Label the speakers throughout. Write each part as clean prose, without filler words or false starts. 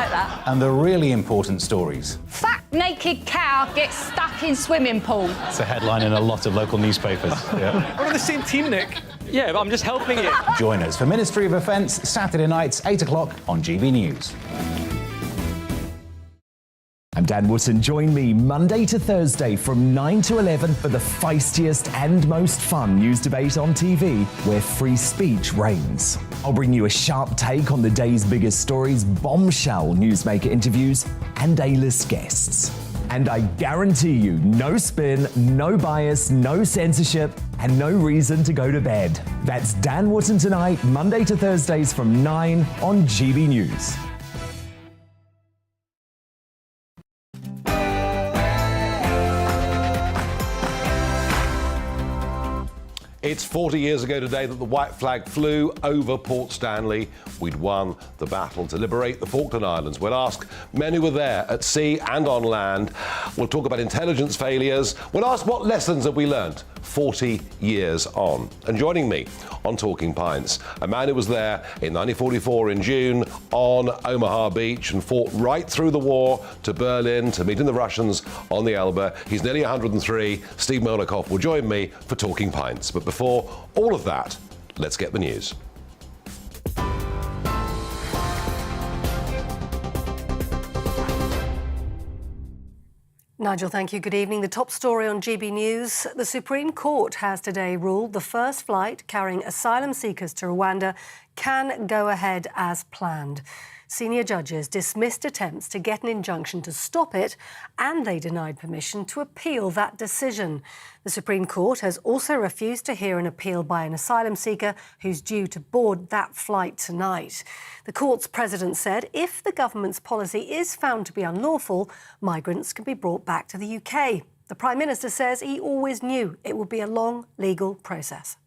Speaker 1: get that.
Speaker 2: And the really important stories.
Speaker 1: Fat naked cow gets stuck in swimming pool.
Speaker 2: It's a headline in a lot of local newspapers. Yeah.
Speaker 3: We're on the same team, Nick. Yeah, but I'm just helping you.
Speaker 2: Join us for Ministry of Defence, Saturday nights, 8 o'clock on GB News.
Speaker 4: I'm Dan Wootton. Join me Monday to Thursday from 9 to 11 for the feistiest and most fun news debate on TV, where free speech reigns. I'll bring you a sharp take on the day's biggest stories, bombshell newsmaker interviews, and A-list guests. And I guarantee you, no spin, no bias, no censorship, and no reason to go to bed. That's Dan Wootton tonight, Monday to Thursdays from 9 on GB News.
Speaker 5: It's 40 years ago today that the white flag flew over Port Stanley. We'd won the battle to liberate the Falkland Islands. We'll ask men who were there at sea and on land. We'll talk about intelligence failures. We'll ask what lessons have we learnt 40 years on. And joining me on Talking Pints, a man who was there in 1944 in June on Omaha Beach and fought right through the war to Berlin to meeting the Russians on the Elbe. He's nearly 103. Steve Molikoff will join me for Talking Pints. But before all of that, let's get the news.
Speaker 6: Nigel, thank you. Good evening. The top story on GB News. The Supreme Court has today ruled the first flight carrying asylum seekers to Rwanda can go ahead as planned. Senior judges dismissed attempts to get an injunction to stop it, and they denied permission to appeal that decision. The Supreme Court has also refused to hear an appeal by an asylum seeker who's due to board that flight tonight. The court's president said if the government's policy is found to be unlawful, migrants can be brought back to the UK. The Prime Minister says he always knew it would be a long legal process.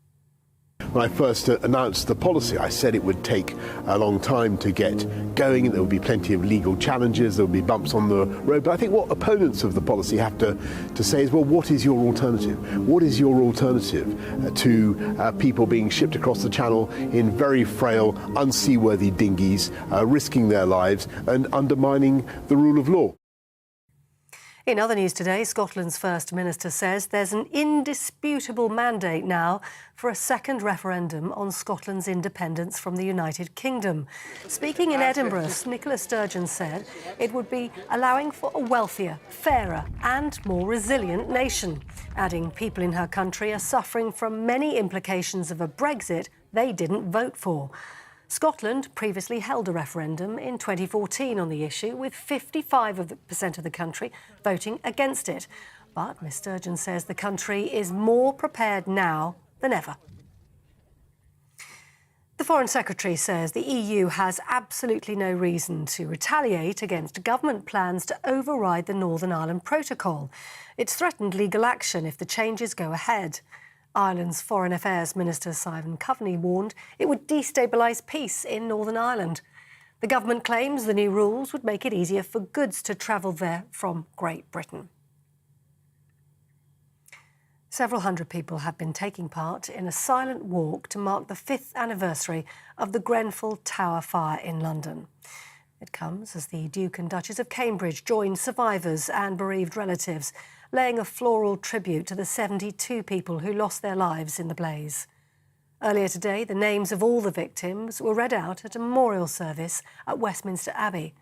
Speaker 7: When I first announced the policy, I said it would take a long time to get going, and there would be plenty of legal challenges, there would be bumps on the road. But I think what opponents of the policy have to say is, well, what is your alternative? What is your alternative to people being shipped across the channel in very frail, unseaworthy dinghies, risking their lives and undermining the rule of law?
Speaker 6: In other news today, Scotland's First Minister says there's an indisputable mandate now for a second referendum on Scotland's independence from the United Kingdom. Speaking in Edinburgh, Nicola Sturgeon said it would be allowing for a wealthier, fairer and more resilient nation, adding people in her country are suffering from many implications of a Brexit they didn't vote for. Scotland previously held a referendum in 2014 on the issue, with 55% of the country voting against it. But Ms Sturgeon says the country is more prepared now than ever. The Foreign Secretary says the EU has absolutely no reason to retaliate against government plans to override the Northern Ireland Protocol. It's threatened legal action if the changes go ahead. Ireland's Foreign Affairs Minister Simon Coveney warned it would destabilise peace in Northern Ireland. The government claims the new rules would make it easier for goods to travel there from Great Britain. Several hundred people have been taking part in a silent walk to mark the 5th anniversary of the Grenfell Tower fire in London. It comes as the Duke and Duchess of Cambridge joined survivors and bereaved relatives, laying a floral tribute to the 72 people who lost their lives in the blaze. Earlier today, the names of all the victims were read out at a memorial service at Westminster Abbey,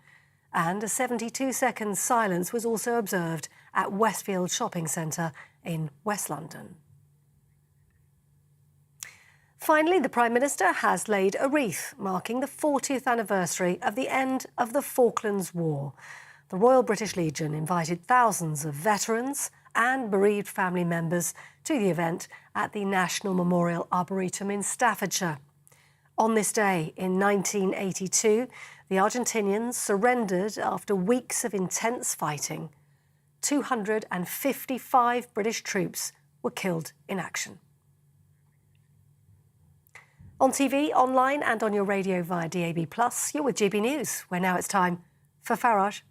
Speaker 6: and a 72-second silence was also observed at Westfield Shopping Centre in West London. Finally, the Prime Minister has laid a wreath marking the 40th anniversary of the end of the Falklands War. The Royal British Legion invited thousands of veterans and bereaved family members to the event at the National Memorial Arboretum in Staffordshire. On this day in 1982, the Argentinians surrendered after weeks of intense fighting. 255 British troops were killed in action. On TV, online and on your radio via DAB+, you're with GB News, where now it's time for Farage.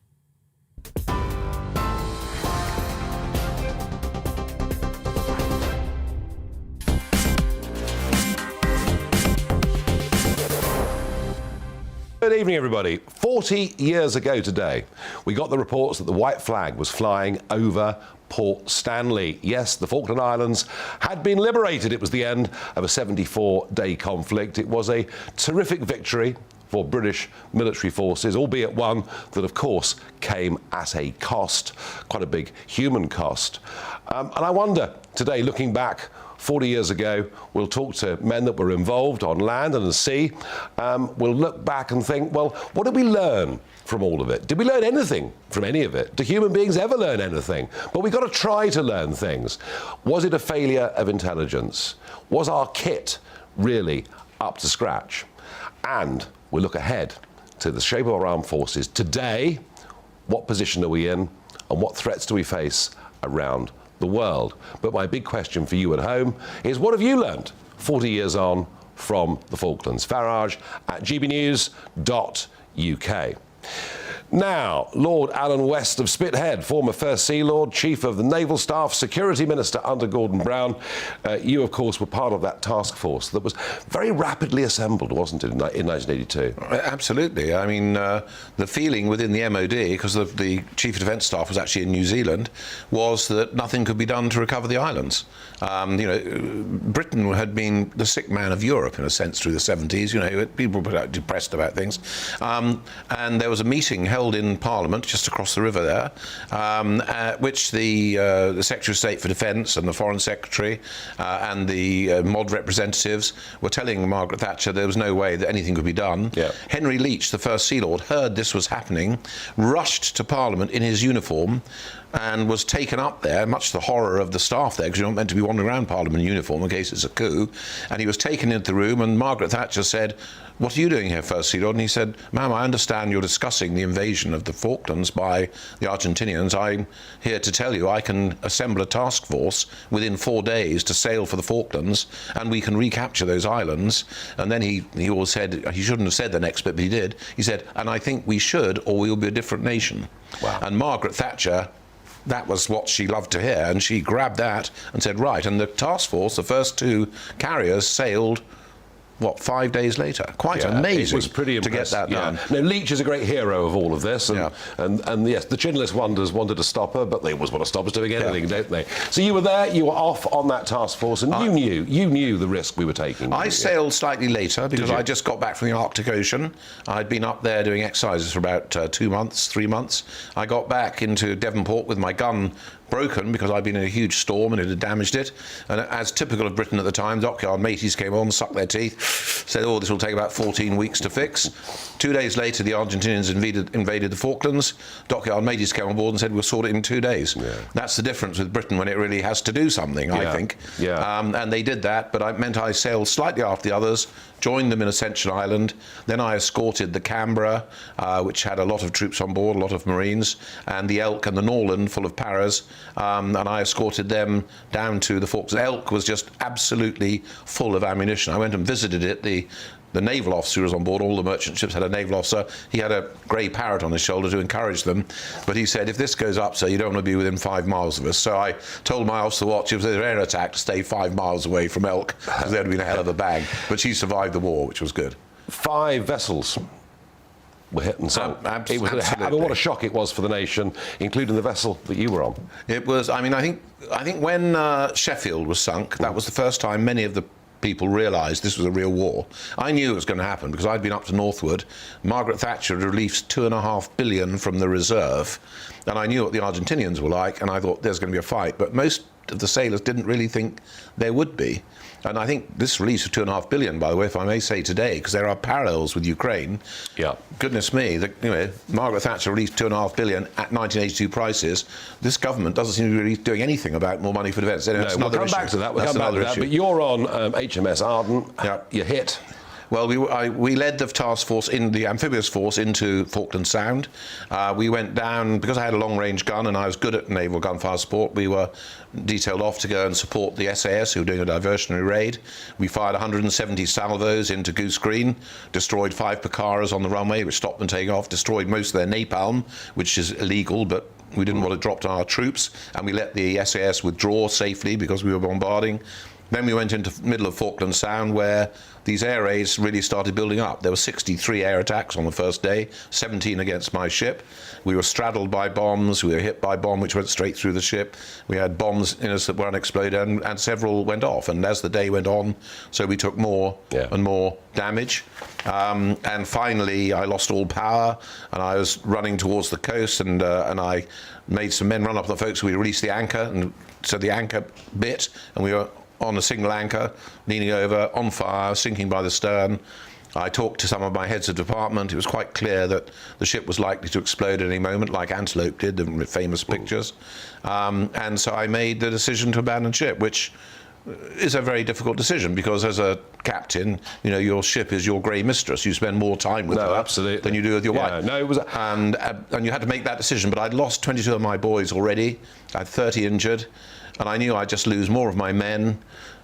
Speaker 5: Good evening, everybody. 40 years ago today, we got the reports that the white flag was flying over Port Stanley. Yes, the Falkland Islands had been liberated. It was the end of a 74-day conflict. It was a terrific victory for British military forces, albeit one that, of course, came at a cost, quite a big human cost. And I wonder, today, looking back 40 years ago, we'll talk to men that were involved on land and the sea. We'll look back and think, well, what did we learn from all of it? Did we learn anything from any of it? Do human beings ever learn anything? But we've got to try to learn things. Was it a failure of intelligence? Was our kit really up to scratch? And we'll look ahead to the shape of our armed forces today. What position are we in? And what threats do we face around the world? But my big question for you at home is, what have you learned 40 years on from the Falklands? Farage at gbnews.uk. Now, Lord Alan West of Spithead, former First Sea Lord, Chief of the Naval Staff, Security Minister under Gordon Brown. You, of course, were part of that task force that was very rapidly assembled, wasn't it, in 1982?
Speaker 8: Absolutely. I mean, the feeling within the MOD, because the Chief of Defence Staff was actually in New Zealand, was that nothing could be done to recover the islands. Britain had been the sick man of Europe, in a sense, through the 70s. People were depressed about things. And there was a meeting held in Parliament just across the river there, at which the Secretary of State for Defence and the Foreign Secretary and the MOD representatives were telling Margaret Thatcher there was no way that anything could be done. Yeah. Henry Leach, the First Sea Lord, heard this was happening, rushed to Parliament in his uniform, and was taken up there, much to the horror of the staff there, because you're not meant to be wandering around Parliament in uniform in case it's a coup. And he was taken into the room, and Margaret Thatcher said, "What are you doing here, First Sea Lord?" And he said, "Ma'am, I understand you're discussing the invasion of the Falklands by the Argentinians. I'm here to tell you I can assemble a task force within 4 days to sail for the Falklands, and we can recapture those islands." And then he always said, he shouldn't have said the next bit, but he did. He said, "And I think we should, or we'll be a different nation." Wow. And Margaret Thatcher, that was what she loved to hear, and she grabbed that and said, right. And the task force, the first two carriers, sailed 5 days later? Quite amazing.
Speaker 5: It was pretty impressive
Speaker 8: to get that done.
Speaker 5: Now, Leach is a great hero of all of this, and yes, the chinless wonders wanted to stop her, but they always want to stop us doing anything, don't they? So you were there, you were off on that task force, and you knew the risk we were taking.
Speaker 8: I sailed slightly later because I just got back from the Arctic Ocean. I'd been up there doing exercises for about 2 months, 3 months. I got back into Devonport with my gun broken because I'd been in a huge storm and it had damaged it. And as typical of Britain at the time, dockyard mateys came on, sucked their teeth, said, "Oh, this will take about 14 weeks to fix." 2 days later, the Argentinians invaded the Falklands. Dockyard mateys came on board and said, "We'll sort it in 2 days." Yeah. That's the difference with Britain when it really has to do something, I think. Yeah. And they did that, but it meant I sailed slightly after the others, joined them in Ascension Island. Then I escorted the Canberra, which had a lot of troops on board, a lot of Marines, and the Elk and the Norland, full of paras, and I escorted them down to the Falklands. Elk was just absolutely full of ammunition. I went and visited it. The naval officer who was on board, all the merchant ships had a naval officer. He had a grey parrot on his shoulder to encourage them. But he said, "If this goes up, sir, you don't want to be within 5 miles of us." So I told my officer watch, if there's an air attack, to stay 5 mials away from Elk, because there'd been a hell of a bang. But she survived the war, which was good.
Speaker 5: 5 vessels were hit and sunk.
Speaker 8: Absolutely.
Speaker 5: What a shock it was for the nation, including the vessel that you were on.
Speaker 8: It was. I mean, I think when Sheffield was sunk, that was the first time many of the people realised this was a real war. I knew it was going to happen because I'd been up to Northwood. Margaret Thatcher had released $2.5 billion from the reserve, and I knew what the Argentinians were like, and I thought there's going to be a fight. But most of the sailors didn't really think there would be. And I think this release of $2.5 billion, by the way, if I may say today, because there are parallels with Ukraine. Yeah. Goodness me, Margaret Thatcher released $2.5 billion at 1982 prices. This government doesn't seem to be really doing anything about more money for defence.
Speaker 5: We'll come back to that. But you're on HMS Ardent. You're hit.
Speaker 8: Well, we led the task force, in the amphibious force, into Falkland Sound. We went down, because I had a long-range gun and I was good at naval gunfire support, we were detailed off to go and support the SAS, who were doing a diversionary raid. We fired 170 salvos into Goose Green, destroyed 5 Picaras on the runway, which stopped them taking off, destroyed most of their napalm, which is illegal, but we didn't want it dropped on our troops, and we let the SAS withdraw safely because we were bombarding. Then we went into the middle of Falklands Sound, where these air raids really started building up. There were 63 air attacks on the first day, 17 against my ship. We were straddled by bombs. We were hit by a bomb which went straight through the ship. We had bombs in us that were unexploded, and several went off. And as the day went on, so we took more and more damage. And finally, I lost all power, and I was running towards the coast, and I made some men run up the folks. We released the anchor, and so the anchor bit, and we were on a single anchor, leaning over, on fire, sinking by the stern. I talked to some of my heads of department. It was quite clear that the ship was likely to explode at any moment, like Antelope did, the famous pictures. And so I made the decision to abandon ship, which is a very difficult decision, because as a captain, you know, your ship is your grey mistress. You spend more time with her than you do with your wife.
Speaker 5: No, it was,
Speaker 8: and you had to make that decision. But I'd lost 22 of my boys already. I had 30 injured, and I knew I'd just lose more of my men.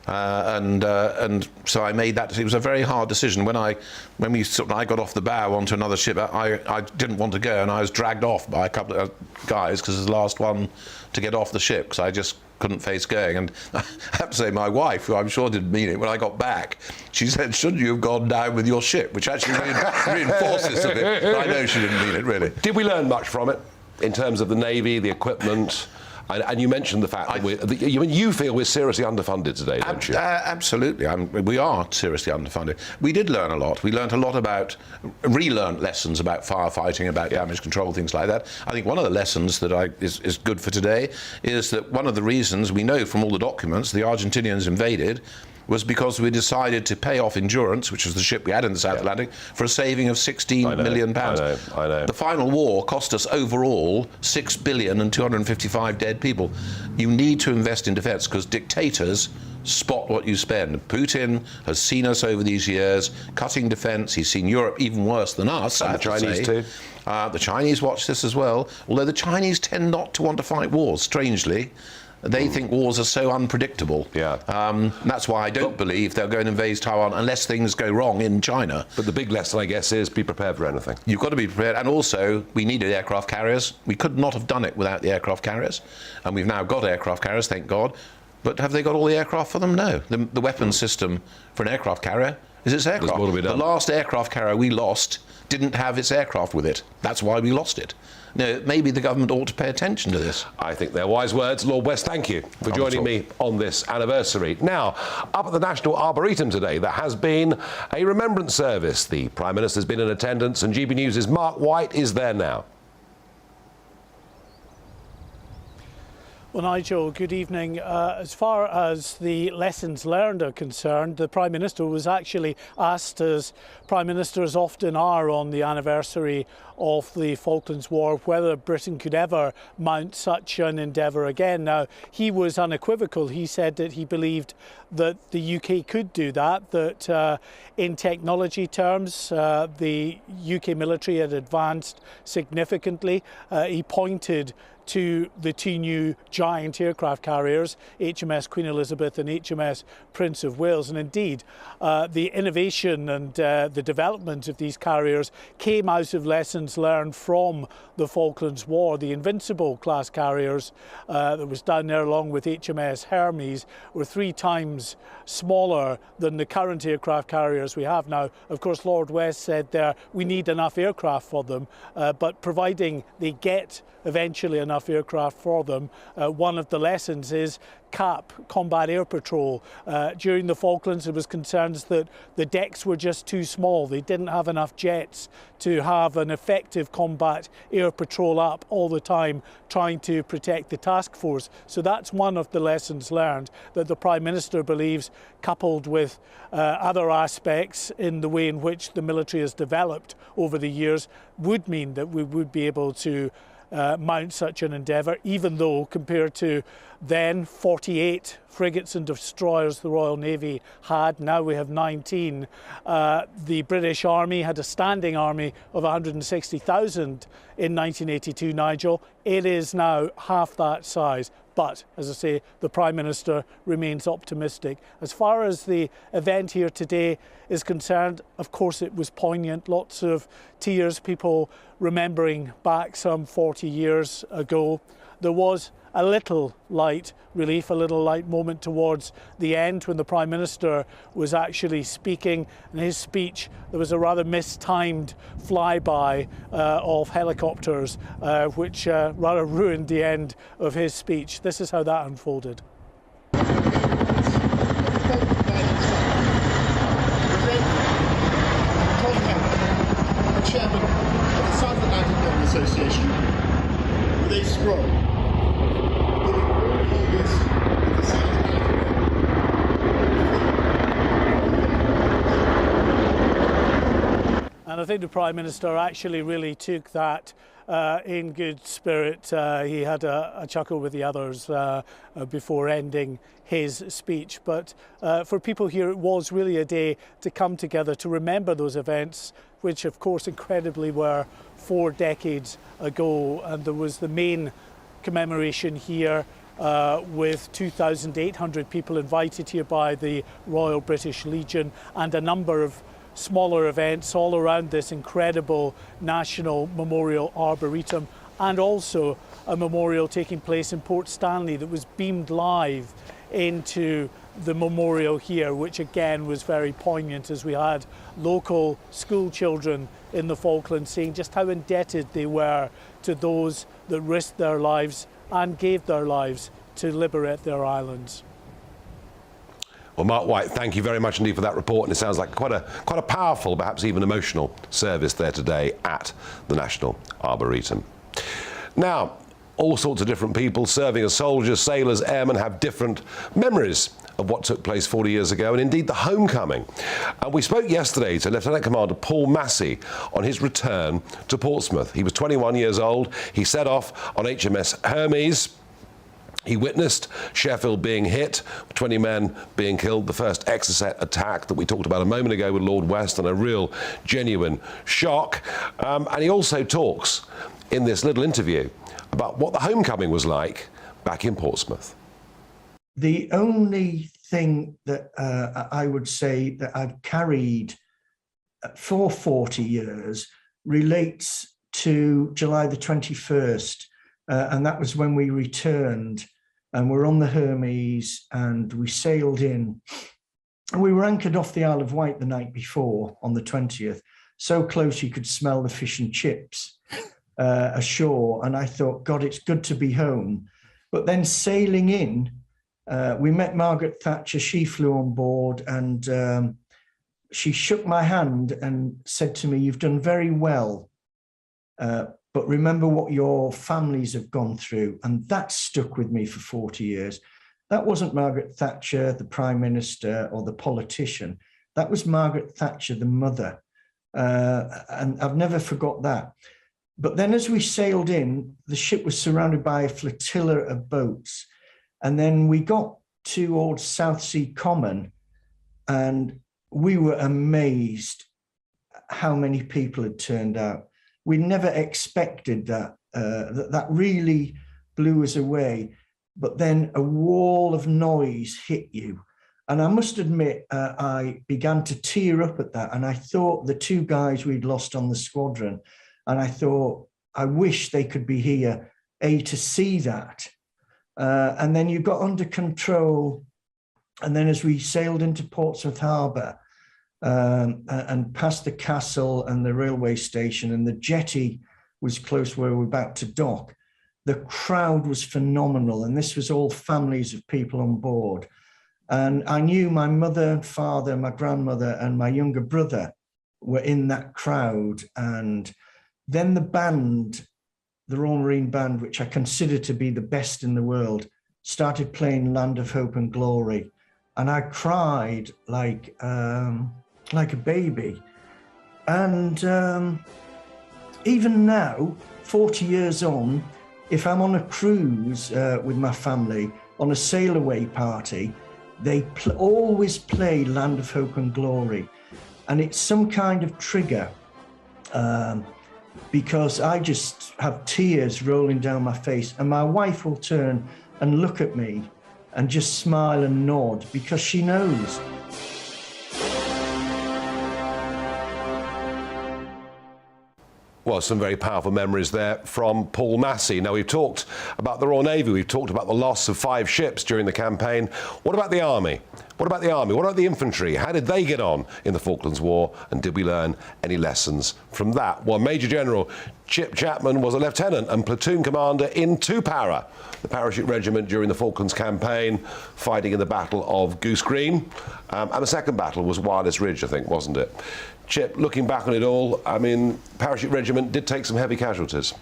Speaker 8: And so I made that. It was a very hard decision. When I got off the bow onto another ship, I didn't want to go, and I was dragged off by a couple of guys, because I was the last one to get off the ship, because I just couldn't face going. And I have to say, my wife, who I'm sure didn't mean it, when I got back, she said, "Shouldn't you have gone down with your ship?" Which actually reinforces a bit. But I know she didn't mean it, really.
Speaker 5: Did we learn much from it in terms of the Navy, the equipment? And you mentioned the fact that you feel we're seriously underfunded today, don't you?
Speaker 8: Absolutely. We are seriously underfunded. We did learn a lot. We learned a lot about, relearned lessons about firefighting, about damage control, things like that. I think one of the lessons that is good for today is that one of the reasons we know from all the documents the Argentinians invaded was because we decided to pay off Endurance, which was the ship we had in the South Atlantic, for a saving of £16 million.
Speaker 5: I know.
Speaker 8: The final war cost us overall 6 billion and 255 dead people. You need to invest in defence, because dictators spot what you spend. Putin has seen us over these years cutting defence. He's seen Europe even worse than us.
Speaker 5: And the Chinese too.
Speaker 8: The Chinese watch this as well, although the Chinese tend not to want to fight wars, strangely. They think wars are so unpredictable. That's why I don't believe they'll go and invade Taiwan unless things go wrong in China.
Speaker 5: But the big lesson, I guess, is be prepared for anything.
Speaker 8: You've got to be prepared. And also, we needed aircraft carriers. We could not have done it without the aircraft carriers. And we've now got aircraft carriers, thank God. But have they got all the aircraft for them? No. The weapons system for an aircraft carrier is its aircraft.
Speaker 5: There's more to be done.
Speaker 8: The last aircraft carrier we lost didn't have its aircraft with it. That's why we lost it. No, maybe the government ought to pay attention to this.
Speaker 5: I think they're wise words. Lord West, thank you for joining me on this anniversary. Now, up at the National Arboretum today, there has been a remembrance service. The Prime Minister's been in attendance, and GB News' Mark White is there now.
Speaker 9: Well, Nigel, good evening. As far as the lessons learned are concerned, the Prime Minister was actually asked, as Prime Ministers often are on the anniversary of the Falklands War, whether Britain could ever mount such an endeavour again. Now, he was unequivocal. He said that he believed that the UK could do that, that in technology terms, the UK military had advanced significantly. He pointed to the two new giant aircraft carriers, HMS Queen Elizabeth and HMS Prince of Wales. And indeed, the innovation and the development of these carriers came out of lessons learned from the Falklands War. The Invincible class carriers that was down there along with HMS Hermes were 3 times smaller than the current aircraft carriers we have now. Of course, Lord West said there we need enough aircraft for them, but providing they get eventually enough aircraft for them, one of the lessons is CAP, Combat Air Patrol. During the Falklands, there was concerns that the decks were just too small. They didn't have enough jets to have an effective combat air patrol up all the time trying to protect the task force. So that's one of the lessons learned that the Prime Minister believes, coupled with other aspects in the way in which the military has developed over the years, would mean that we would be able to mount such an endeavour, even though compared to then 48 frigates and destroyers the Royal Navy had, now we have 19. The British Army had a standing army of 160,000 in 1982, Nigel. It is now half that size. But, as I say, the Prime Minister remains optimistic. As far as the event here today is concerned, of course it was poignant. Lots of tears, people remembering back some 40 years ago. There was a little light relief, a little light moment towards the end when the Prime Minister was actually speaking. In his speech, there was a rather mistimed flyby of helicopters, which rather ruined the end of his speech. This is how that unfolded.
Speaker 10: Chairman of the South Atlantic Government Association with a scroll.
Speaker 9: And I think the Prime Minister actually really took that in good spirit. He had a chuckle with the others before ending his speech. But for people here, it was really a day to come together to remember those events, which of course incredibly were 4 decades ago. And there was the main commemoration here with 2,800 people invited here by the Royal British Legion, and a number of smaller events all around this incredible National Memorial Arboretum, and also a memorial taking place in Port Stanley that was beamed live into the memorial here, which again was very poignant, as we had local school children in the Falklands saying just how indebted they were to those that risked their lives and gave their lives to liberate their islands.
Speaker 5: Well, Mark White, thank you very much indeed for that report, and it sounds like quite a powerful, perhaps even emotional service there today at the National Arboretum. Now, all sorts of different people serving as soldiers, sailors, airmen have different memories of what took place 40 years ago, and indeed the homecoming. And we spoke yesterday to Lieutenant Commander Paul Massey on his return to Portsmouth. He was 21 years old. He set off on HMS Hermes. He witnessed Sheffield being hit, 20 men being killed, the first Exocet attack that we talked about a moment ago with Lord Weston, a real genuine shock. And he also talks in this little interview about what the homecoming was like back in Portsmouth.
Speaker 11: The only thing that I would say that I've carried for 40 years relates to July the 21st, and that was when we returned. And we're on the Hermes and we sailed in. And we were anchored off the Isle of Wight the night before on the 20th, so close you could smell the fish and chips ashore. And I thought, God, it's good to be home. But then sailing in, we met Margaret Thatcher. She flew on board, and she shook my hand and said to me, "You've done very well. But remember what your families have gone through." And that stuck with me for 40 years. That wasn't Margaret Thatcher, the Prime Minister, or the politician. That was Margaret Thatcher, the mother. And I've never forgot that. But then as we sailed in, the ship was surrounded by a flotilla of boats. And then we got towards South Sea Common, and we were amazed how many people had turned out. We never expected that. That really blew us away. But then a wall of noise hit you. And I must admit, I began to tear up at that. And I thought the 2 guys we'd lost on the squadron, and I thought, I wish they could be here, to see that. And then you got under control. And then as we sailed into Portsmouth Harbour, and past the castle and the railway station, and the jetty was close where we were about to dock, the crowd was phenomenal. And this was all families of people on board. And I knew my mother, father, my grandmother, and my younger brother were in that crowd. And then the band, the Royal Marine Band, which I consider to be the best in the world, started playing Land of Hope and Glory. And I cried like a baby. And even now, 40 years on, if I'm on a cruise with my family, on a sail away party, they always play Land of Hope and Glory. And it's some kind of trigger, because I just have tears rolling down my face, and my wife will turn and look at me and just smile and nod, because she knows.
Speaker 5: Well, some very powerful memories there from Paul Massey. Now, we've talked about the Royal Navy, we've talked about the loss of 5 ships during the campaign. What about the Army? What about the Army? What about the infantry? How did they get on in the Falklands War? And did we learn any lessons from that? Well, Major General Chip Chapman was a lieutenant and platoon commander in 2 Para, the parachute regiment during the Falklands campaign, fighting in the Battle of Goose Green. And the second battle was Wireless Ridge, I think, wasn't it? Chip, looking back on it all, I mean, parachute regiment did take some heavy casualties.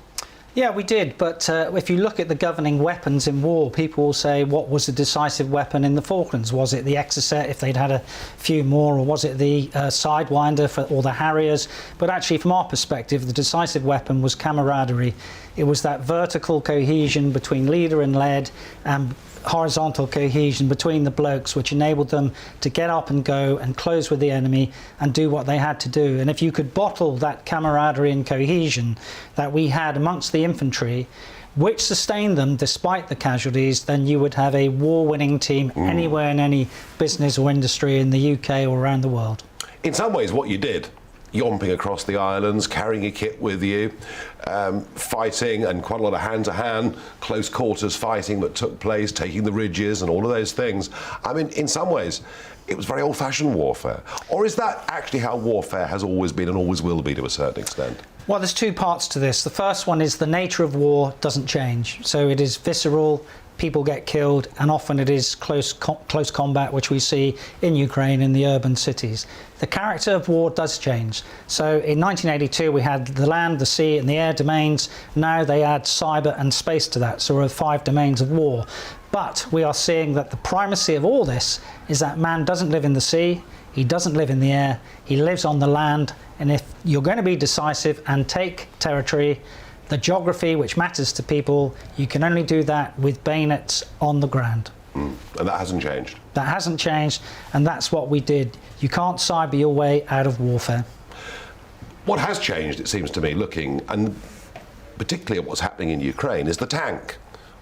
Speaker 12: Yeah, we did, but if you look at the governing weapons in war, people will say, what was the decisive weapon in the Falklands? Was it the Exocet, if they'd had a few more, or was it the Sidewinder or the Harriers? But actually, from our perspective, the decisive weapon was camaraderie. It was that vertical cohesion between leader and led, and horizontal cohesion between the blokes, which enabled them to get up and go and close with the enemy and do what they had to do. And if you could bottle that camaraderie and cohesion that we had amongst the infantry, which sustained them despite the casualties, then you would have a war-winning team anywhere in any business or industry in the UK or around the world.
Speaker 5: In some ways, what you did, yomping across the islands, carrying your kit with you, fighting, and quite a lot of hand-to-hand, close quarters fighting that took place, taking the ridges and all of those things. I mean, in some ways, it was very old-fashioned warfare. Or is that actually how warfare has always been and always will be to a certain extent?
Speaker 12: Well, there's 2 parts to this. The first one is the nature of war doesn't change. So it is visceral, people get killed, and often it is close combat, which we see in Ukraine in the urban cities. The character of war does change. So in 1982 we had the land, the sea and the air domains. Now they add cyber and space to that, so we have 5 domains of war. But we are seeing that the primacy of all this is that man doesn't live in the sea, he doesn't live in the air, he lives on the land. And if you're going to be decisive and take territory, the geography which matters to people, you can only do that with bayonets on the ground.
Speaker 5: And that hasn't changed?
Speaker 12: That hasn't changed, and that's what we did. You can't cyber your way out of warfare.
Speaker 5: What has changed, it seems to me, looking, and particularly at what's happening in Ukraine, is the tank,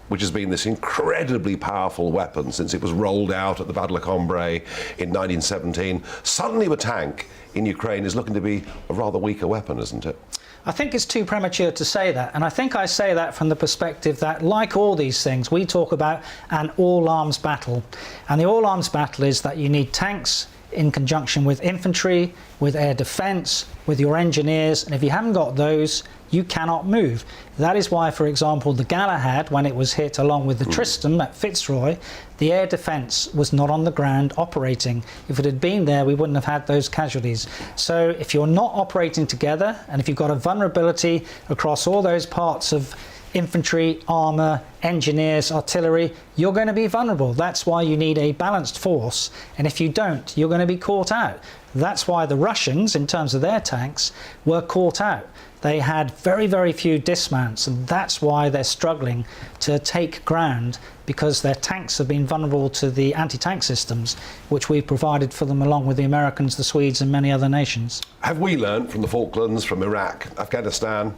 Speaker 5: which has been this incredibly powerful weapon since it was rolled out at the Battle of Cambrai in 1917. Suddenly a tank in Ukraine is looking to be a rather weaker weapon, isn't it?
Speaker 12: I think it's too premature to say that, and I think I say that from the perspective that, like all these things, we talk about an all-arms battle. And the all-arms battle is that you need tanks in conjunction with infantry, with air defence, with your engineers, and if you haven't got those, you cannot move. That is why, for example, the Galahad, when it was hit along with the Tristan at Fitzroy, the air defence was not on the ground operating. If it had been there, we wouldn't have had those casualties. So if you're not operating together, and if you've got a vulnerability across all those parts of infantry, armour, engineers, artillery, you're going to be vulnerable. That's why you need a balanced force, and if you don't, you're going to be caught out. That's why the Russians, in terms of their tanks, were caught out. They had very, very few dismounts, and that's why they're struggling to take ground, because their tanks have been vulnerable to the anti-tank systems, which we provided for them along with the Americans, the Swedes and many other nations.
Speaker 5: Have we learned from the Falklands, from Iraq, Afghanistan?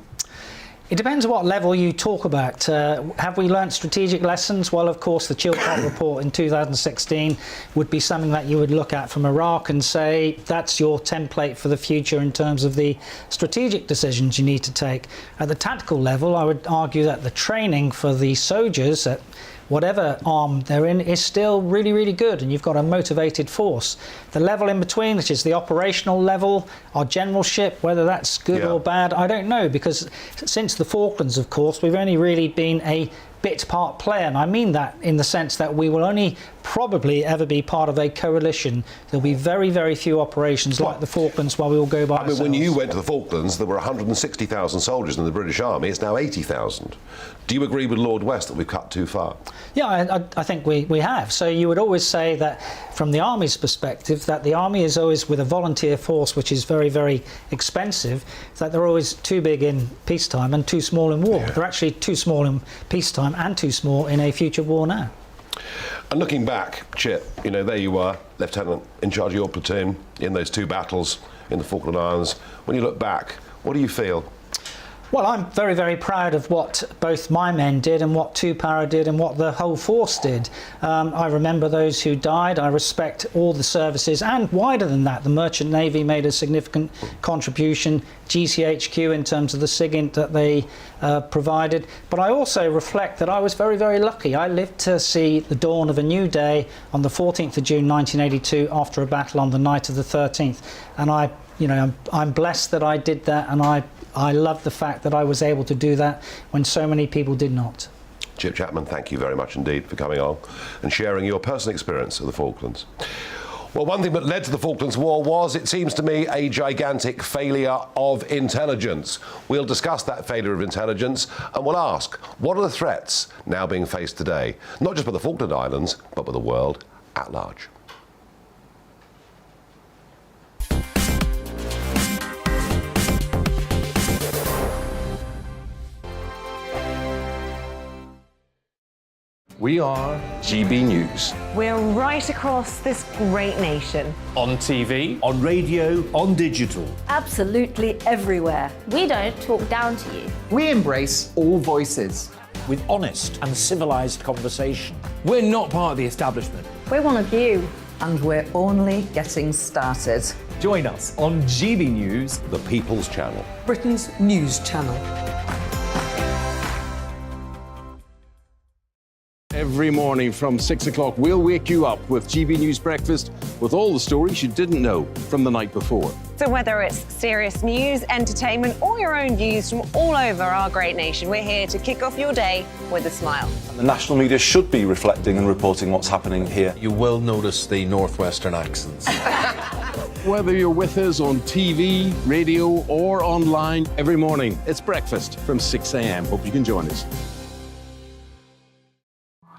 Speaker 12: It depends what level you talk about. Have we learnt strategic lessons? Well, of course, the Chilcot report in 2016 would be something that you would look at from Iraq and say that's your template for the future in terms of the strategic decisions you need to take. At the tactical level, I would argue that the training for the soldiers at whatever arm they're in is still really, really good, and you've got a motivated force. The level in between, which is the operational level, our generalship, whether that's good or bad, I don't know, because since the Falklands, of course, we've only really been a bit part player, and I mean that in the sense that we will only probably ever be part of a coalition. There'll be very, very few operations like the Falklands where we will go by ourselves.
Speaker 5: When you went to the Falklands, there were 160,000 soldiers in the British Army. It's now 80,000. Do you agree with Lord West that we've cut too far?
Speaker 12: Yeah, I think we have. So you would always say that from the Army's perspective, that the Army is always with a volunteer force, which is very, very expensive, that they're always too big in peacetime and too small in war. They're actually too small in peacetime and too small in a future war now.
Speaker 5: And looking back, Chip, you know, there you are, Lieutenant, in charge of your platoon in those 2 battles in the Falkland Islands. When you look back, what do you feel?
Speaker 12: Well, I'm very, very proud of what both my men did and what Two Para did and what the whole force did. I remember those who died. I respect all the services, and wider than that, the Merchant Navy made a significant contribution, GCHQ in terms of the SIGINT that they provided. But I also reflect that I was very, very lucky. I lived to see the dawn of a new day on the 14th of June 1982 after a battle on the night of the 13th. And I'm blessed that I did that, and I love the fact that I was able to do that when so many people did not.
Speaker 5: Chip Chapman, thank you very much indeed for coming on and sharing your personal experience of the Falklands. Well, one thing that led to the Falklands War was, it seems to me, a gigantic failure of intelligence. We'll discuss that failure of intelligence and we'll ask, what are the threats now being faced today, not just by the Falkland Islands, but by the world at large?
Speaker 13: We are GB News.
Speaker 14: We're right across this great nation.
Speaker 3: On TV.
Speaker 13: On radio. On digital.
Speaker 14: Absolutely everywhere.
Speaker 15: We don't talk down to you.
Speaker 16: We embrace all voices.
Speaker 17: With honest and civilised conversation.
Speaker 13: We're not part of the establishment.
Speaker 14: We're one of you.
Speaker 18: And we're only getting started.
Speaker 4: Join us on GB News,
Speaker 5: the People's Channel,
Speaker 18: Britain's news channel.
Speaker 13: Every morning from 6 o'clock, we'll wake you up with GB News Breakfast with all the stories you didn't know from the night before.
Speaker 14: So whether it's serious news, entertainment, or your own views from all over our great nation, we're here to kick off your day with a smile.
Speaker 19: And the national media should be reflecting and reporting what's happening here.
Speaker 20: You will notice the northwestern accents.
Speaker 13: Whether you're with us on TV, radio, or online, every morning, it's breakfast from 6 a.m. Hope you can join us.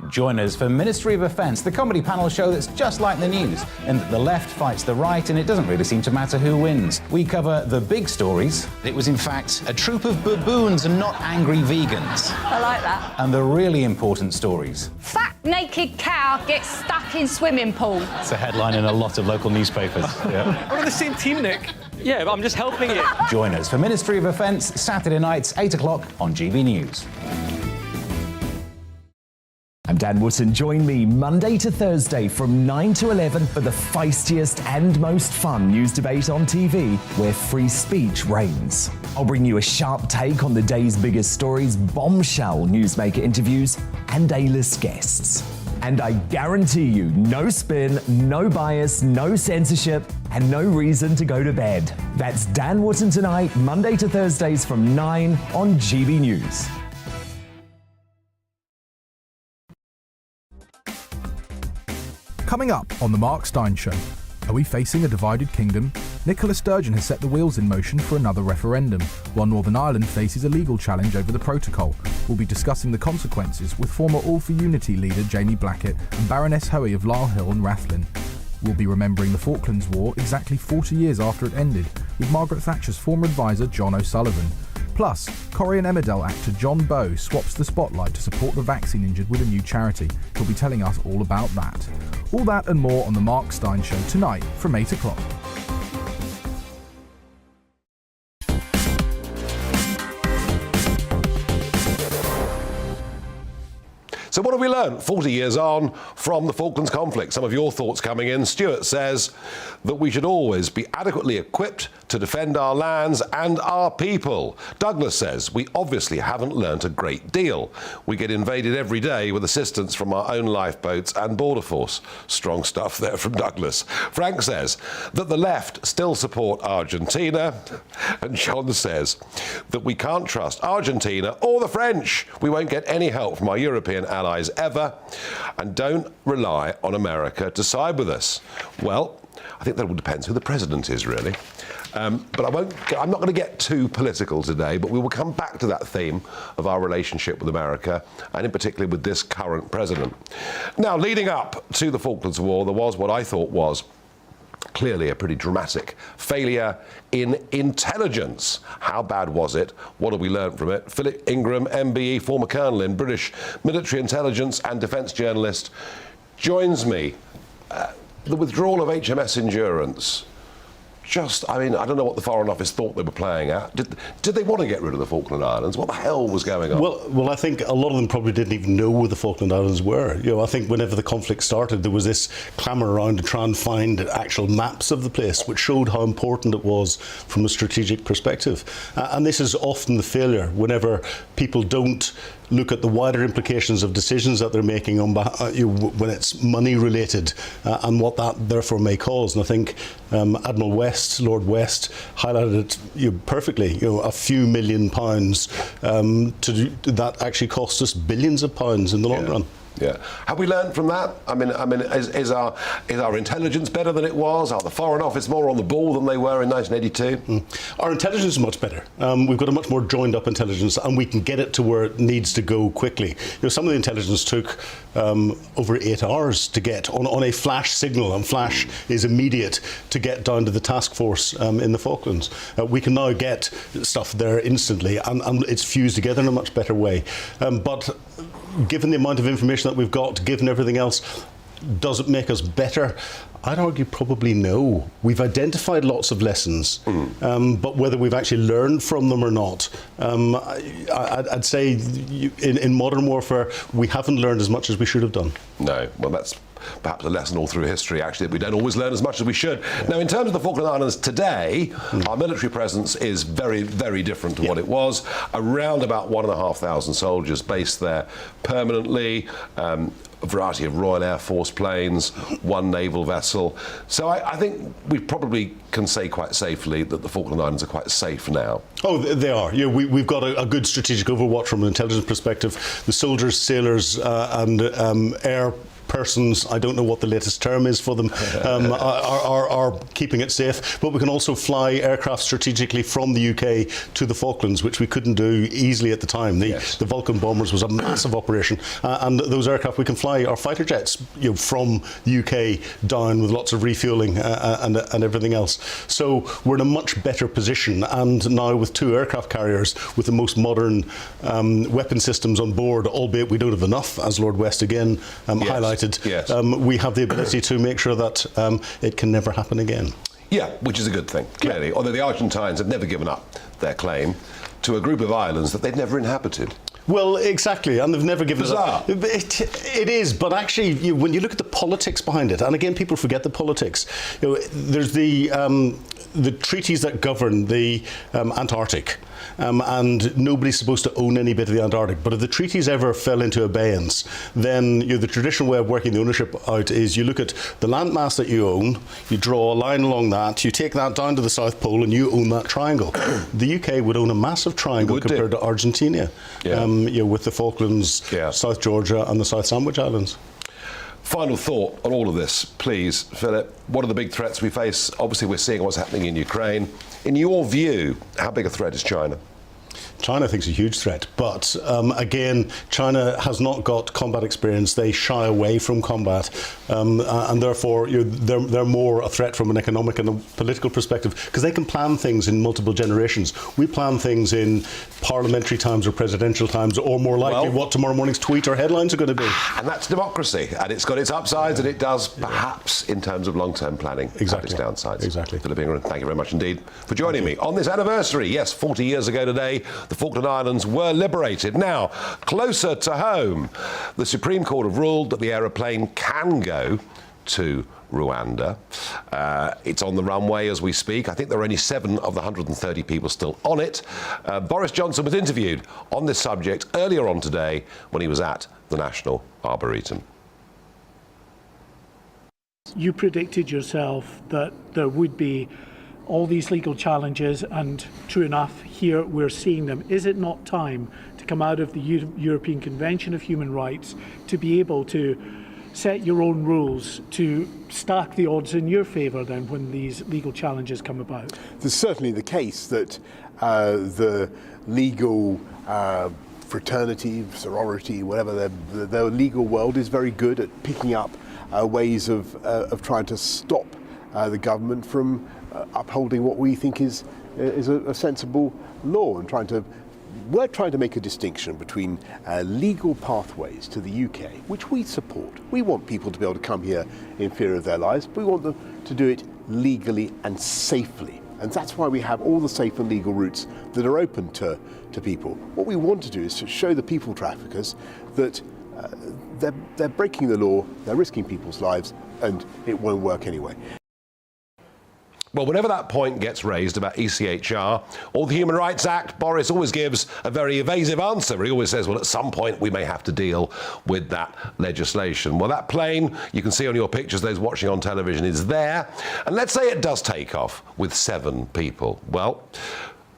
Speaker 2: Join us for Ministry of Defence, the comedy panel show that's just like the news, in that the left fights the right and it doesn't really seem to matter who wins. We cover the big stories. It was in fact a troop of baboons and not angry vegans.
Speaker 14: I like that.
Speaker 2: And the really important stories.
Speaker 1: Fat naked cow gets stuck in swimming pool.
Speaker 2: It's a headline in a lot of local newspapers. Yeah.
Speaker 3: We're on the same team, Nick. Yeah, but I'm just helping you.
Speaker 2: Join us for Ministry of Defence, Saturday nights, 8 o'clock on GB News.
Speaker 4: I'm Dan Wootton. Join me Monday to Thursday from 9 to 11 for the feistiest and most fun news debate on TV, where free speech reigns. I'll bring you a sharp take on the day's biggest stories, bombshell newsmaker interviews, and A-list guests. And I guarantee you, no spin, no bias, no censorship, and no reason to go to bed. That's Dan Wootton tonight, Monday to Thursdays from 9 on GB News.
Speaker 21: Coming up on The Mark Steyn Show, are we facing a divided kingdom? Nicola Sturgeon has set the wheels in motion for another referendum, while Northern Ireland faces a legal challenge over the protocol. We'll be discussing the consequences with former All for Unity leader Jamie Blackett and Baroness Hoey of Lyle Hill and Rathlin. We'll be remembering the Falklands War exactly 40 years after it ended, with Margaret Thatcher's former advisor John O'Sullivan. Plus, Corrie and Emmerdale actor John Bowe swaps the spotlight to support the vaccine injured with a new charity. He'll be telling us all about that. All that and more on The Mark Steyn Show tonight from 8 o'clock.
Speaker 5: So what have we learned 40 years on from the Falklands conflict? Some of your thoughts coming in. Stuart says that we should always be adequately equipped to defend our lands and our people. Douglas says we obviously haven't learnt a great deal. We get invaded every day with assistance from our own lifeboats and border force. Strong stuff there from Douglas. Frank says that the left still support Argentina. And John says that we can't trust Argentina or the French. We won't get any help from our European allies ever, and don't rely on America to side with us. Well, I think that all depends who the president is, really. But I'm not going to get too political today, but we will come back to that theme of our relationship with America, and in particular with this current president. Now, leading up to the Falklands War, there was what I thought was clearly a pretty dramatic failure in intelligence. How bad was it? What have we learned from it? Philip Ingram, MBE, former colonel in British military intelligence and defence journalist, joins me. The withdrawal of HMS Endurance I mean, I don't know what the Foreign Office thought they were playing at. Did they want to get rid of the Falkland Islands? What the hell was going on?
Speaker 7: Well, I think a lot of them probably didn't even know where the Falkland Islands were. I think whenever the conflict started, there was this clamour around to try and find actual maps of the place, which showed how important it was from a strategic perspective. And this is often the failure, whenever people don't look at the wider implications of decisions that they're making on when it's money related and what that therefore may cause. And I think Admiral West, Lord West, highlighted it perfectly. A few £1 million that actually cost us billions of pounds in the long run.
Speaker 5: Yeah. Have we learned from that? I mean, is our intelligence better than it was? Are the Foreign Office more on the ball than they were in 1982?
Speaker 7: Our intelligence is much better. We've got a much more joined up intelligence, and we can get it to where it needs to go quickly. Some of the intelligence took over 8 hours to get on a flash signal, and flash is immediate to get down to the task force in the Falklands. We can now get stuff there instantly, and it's fused together in a much better way. But given the amount of information that we've got, given everything else, does it make us better? I'd argue probably no. We've identified lots of lessons, but whether we've actually learned from them or not, I'd say in modern warfare, we haven't learned as much as we should have done.
Speaker 5: No, well, that's perhaps a lesson all through history, actually, that we don't always learn as much as we should. Now, in terms of the Falkland Islands today, our military presence is very, very different to what it was. Around about 1,500 soldiers based there permanently, a variety of Royal Air Force planes, one naval vessel. So I think we probably can say quite safely that the Falkland Islands are quite safe now.
Speaker 7: Oh, they are. We've got a good strategic overwatch from an intelligence perspective. The soldiers, sailors and air persons, I don't know what the latest term is for them, are keeping it safe. But we can also fly aircraft strategically from the UK to the Falklands, which we couldn't do easily at the time. The Vulcan bombers was a massive operation, and those aircraft we can fly our fighter jets from the UK down with lots of refuelling and everything else. So we're in a much better position, and now with 2 aircraft carriers with the most modern weapon systems on board, albeit we don't have enough, as Lord West again highlighted. We have the ability to make sure that it can never happen again.
Speaker 5: Yeah, which is a good thing, clearly. Although the Argentines have never given up their claim to a group of islands that they've never inhabited.
Speaker 7: Well, exactly, and they've never given
Speaker 5: Bizarre.
Speaker 7: it up. It is, but actually, when you look at the politics behind it, and again, people forget the politics. There's the treaties that govern the Antarctic. And nobody's supposed to own any bit of the Antarctic. But if the treaties ever fell into abeyance, then the traditional way of working the ownership out is you look at the landmass that you own, you draw a line along that, you take that down to the South Pole, and you own that triangle. The UK would own a massive triangle compared to Argentina, with the Falklands, South Georgia, and the South Sandwich Islands.
Speaker 5: Final thought on all of this, please, Philip. What are the big threats we face? Obviously, we're seeing what's happening in Ukraine. In your view, how big a threat is China?
Speaker 7: China thinks a huge threat, but again, China has not got combat experience. They shy away from combat, and therefore they're more a threat from an economic and a political perspective, because they can plan things in multiple generations. We plan things in parliamentary times or presidential times, or more likely what tomorrow morning's tweet or headlines are going to be.
Speaker 5: And that's democracy, and it's got its upsides, and it does perhaps in terms of long-term planning have its downsides.
Speaker 7: Exactly.
Speaker 5: Philip Ingram, thank you very much indeed for joining me on this anniversary. Yes, 40 years ago today, the Falkland Islands were liberated. Now, closer to home, the Supreme Court have ruled that the aeroplane can go to Rwanda. It's on the runway as we speak. I think there are only 7 of the 130 people still on it. Boris Johnson was interviewed on this subject earlier on today when he was at the National Arboretum.
Speaker 9: You predicted yourself that there would be all these legal challenges, and true enough, here we're seeing them. Is it not time to come out of the European Convention of Human Rights to be able to set your own rules, to stack the odds in your favour then when these legal challenges come about?
Speaker 22: There's certainly the case that the legal fraternity, sorority, whatever, the legal world is very good at picking up ways of trying to stop the government from upholding what we think is a sensible law, and trying to we're trying to make a distinction between legal pathways to the UK, which we support. We want people to be able to come here in fear of their lives, but we want them to do it legally and safely. And that's why we have all the safe and legal routes that are open to people. What we want to do is to show the people traffickers that they're breaking the law, they're risking people's lives, and it won't work anyway.
Speaker 5: Well, whenever that point gets raised about ECHR or the Human Rights Act, Boris always gives a very evasive answer. He always says, well, at some point we may have to deal with that legislation. Well, that plane, you can see on your pictures, those watching on television, is there. And let's say it does take off with 7 people. Well,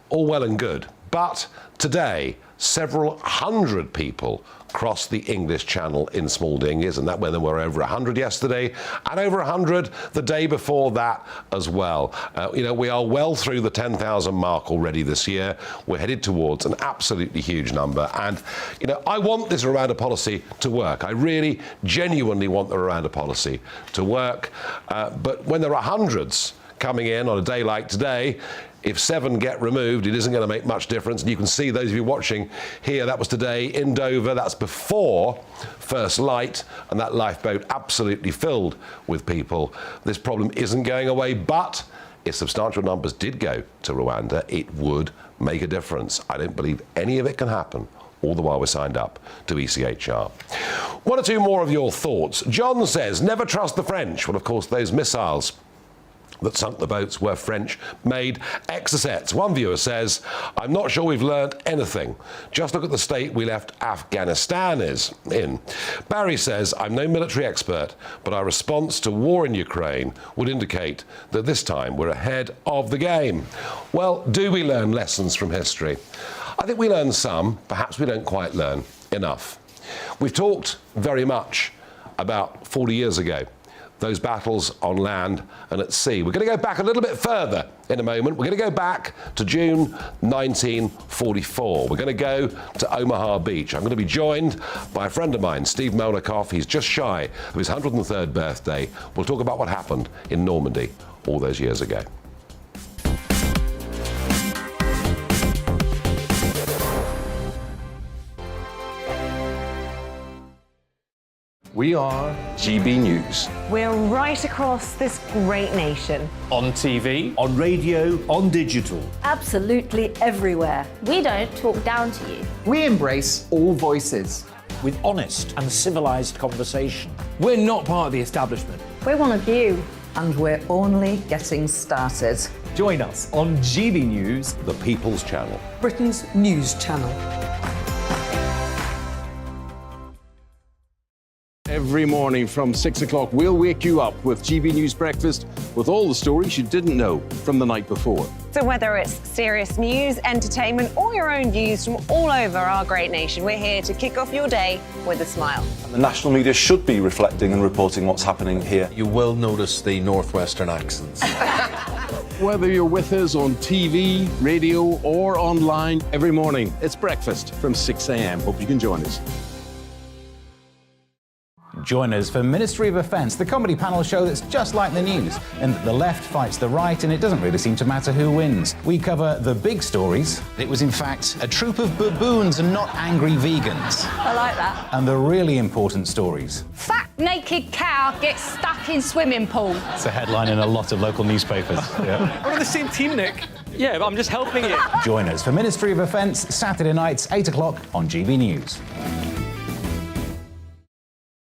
Speaker 5: all well and good. But today, several hundred people crossed the English Channel in small dinghies, and that when there were over 100 yesterday and over 100 the day before that as well. We are well through the 10,000 mark already this year. We're headed towards an absolutely huge number, and I want this Rwanda policy to work. I really genuinely want the Rwanda policy to work, but when there are hundreds coming in on a day like today, if 7 get removed, it isn't going to make much difference. And you can see, those of you watching here, that was today in Dover. That's before first light, and that lifeboat absolutely filled with people. This problem isn't going away, but if substantial numbers did go to Rwanda, it would make a difference. I don't believe any of it can happen all the while we're signed up to ECHR. 1 or 2 more of your thoughts. John says, never trust the French. Well, of course, those missiles that sunk the boats were French-made Exocets. One viewer says, I'm not sure we've learnt anything. Just look at the state we left Afghanistan in. Barry says, I'm no military expert, but our response to war in Ukraine would indicate that this time we're ahead of the game. Well, do we learn lessons from history? I think we learn some, perhaps we don't quite learn enough. We've talked very much about 40 years ago, those battles on land and at sea. We're going to go back a little bit further in a moment. We're going to go back to June 1944. We're going to go to Omaha Beach. I'm going to be joined by a friend of mine, Steve Melnikoff. He's just shy of his 103rd birthday. We'll talk about what happened in Normandy all those years ago.
Speaker 13: We are GB News.
Speaker 14: We're right across this great nation.
Speaker 3: On TV,
Speaker 17: On radio, on digital.
Speaker 15: Absolutely everywhere. We don't talk down to you.
Speaker 16: We embrace all voices.
Speaker 17: With honest and civilised conversation.
Speaker 3: we're not part of the establishment.
Speaker 15: We're one of you.
Speaker 18: And we're only getting started.
Speaker 4: Join us on GB News,
Speaker 5: the People's Channel.
Speaker 18: Britain's news channel.
Speaker 13: Every morning from 6 o'clock, we'll wake you up with GB News Breakfast with all the stories you didn't know from the night before.
Speaker 14: So whether it's serious news, entertainment, or your own views from all over our great nation, we're here to kick off your day with a smile.
Speaker 19: And the national media should be reflecting and reporting what's happening here.
Speaker 20: You will notice the northwestern accents.
Speaker 13: Whether you're with us on TV, radio, or online, every morning, it's breakfast from 6 a.m. Hope you can join us.
Speaker 2: Join us for Ministry of Defence, the comedy panel show that's just like the news, in that the left fights the right and it doesn't really seem to matter who wins. We cover the big stories. It was in fact a troop of baboons and not angry vegans.
Speaker 15: I like that.
Speaker 2: And the really important stories.
Speaker 1: Fat naked cow gets stuck in swimming pool.
Speaker 6: It's a headline in a lot of local newspapers. Yeah.
Speaker 3: We're on the same team, Nick. Yeah, but I'm just helping it.
Speaker 2: Join us for Ministry of Defence, Saturday nights, 8 o'clock on GB News.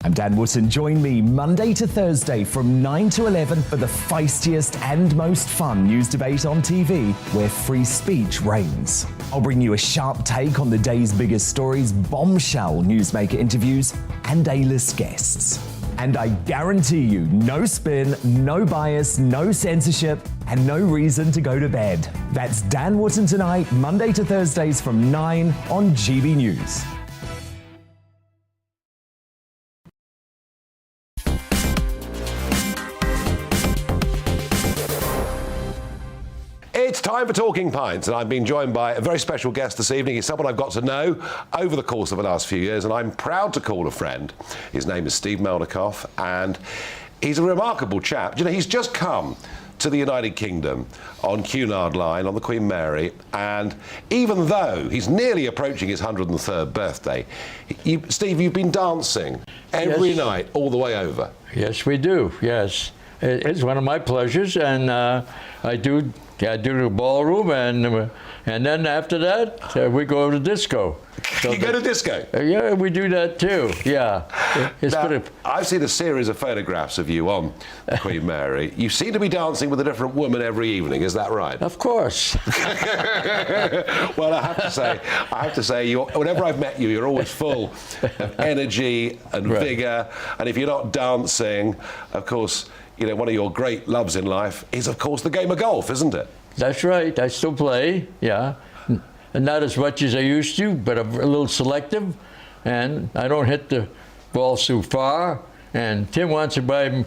Speaker 4: I'm Dan Wootton. Join me Monday to Thursday from 9 to 11 for the feistiest and most fun news debate on TV, where free speech reigns. I'll bring you a sharp take on the day's biggest stories, bombshell newsmaker interviews, and A-list guests. And I guarantee you, no spin, no bias, no censorship, and no reason to go to bed. That's Dan Wootton tonight, Monday to Thursdays from 9 on GB News.
Speaker 5: It's time for Talking Pints, and I've been joined by a very special guest this evening. He's someone I've got to know over the course of the last few years, and I'm proud to call a friend. His name is Steve Melnikoff, and he's a remarkable chap. You know, he's just come to the United Kingdom on Cunard Line on the Queen Mary, and even though he's nearly approaching his 103rd birthday, Steve, you've been dancing every night all the way over.
Speaker 8: Yes, we do. Yes, it's one of my pleasures, and I do the ballroom, and then after that we go to disco. So
Speaker 5: you go to disco?
Speaker 8: Yeah, we do that too. Yeah.
Speaker 5: Now, I've seen a series of photographs of you on Queen Mary. You seem to be dancing with a different woman every evening. Is that right?
Speaker 8: Of course.
Speaker 5: Well, I have to say, whenever I've met you, you're always full of energy and vigour. And if you're not dancing, of course, you know, one of your great loves in life is, of course, the game of golf, isn't it?
Speaker 8: That's right. I still play. Yeah. And not as much as I used to, but I'm a little selective, and I don't hit the ball too far. And Tim wants to buy him